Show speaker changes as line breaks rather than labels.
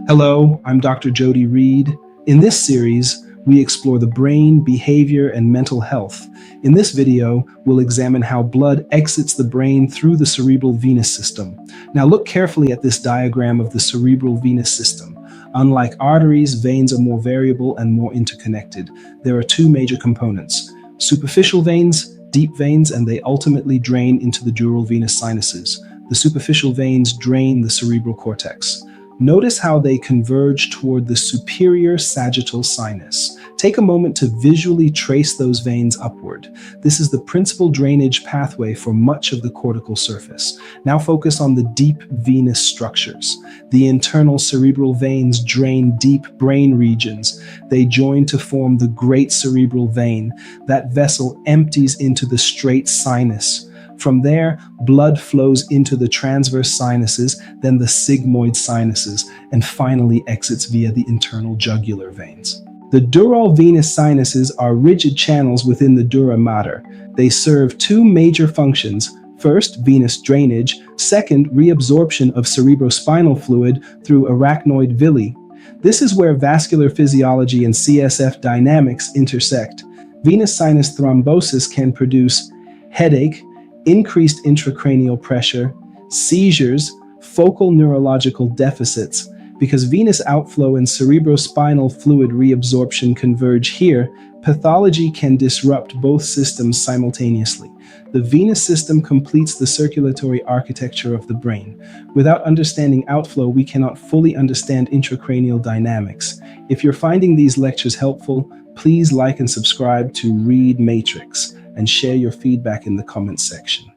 Hello, I'm Dr. Jody Reed. In this series, we explore the brain, behavior, and mental health. In this video, we'll examine how blood exits the brain through the cerebral venous system. Now look carefully at this diagram of the cerebral venous system. Unlike arteries, veins are more variable and more interconnected. There are two major components: superficial veins, deep veins, and they ultimately drain into the dural venous sinuses. The superficial veins drain the cerebral cortex. Notice how they converge toward the superior sagittal sinus. Take a moment to visually trace those veins upward. This is the principal drainage pathway for much of the cortical surface. Now focus on the deep venous structures. The internal cerebral veins drain deep brain regions. They join to form the great cerebral vein. That vessel empties into the straight sinus. From there, blood flows into the transverse sinuses, then the sigmoid sinuses, and finally exits via the internal jugular veins. The dural venous sinuses are rigid channels within the dura mater. They serve two major functions. First, venous drainage. Second, reabsorption of cerebrospinal fluid through arachnoid villi. This is where vascular physiology and CSF dynamics intersect. Venous sinus thrombosis can produce headache, increased intracranial pressure, seizures, focal neurological deficits. Because venous outflow and cerebrospinal fluid reabsorption converge here, pathology can disrupt both systems simultaneously. The venous system completes the circulatory architecture of the brain. Without understanding outflow, we cannot fully understand intracranial dynamics. If you're finding these lectures helpful, please like and subscribe to Read Matrix and share your feedback in the comments section.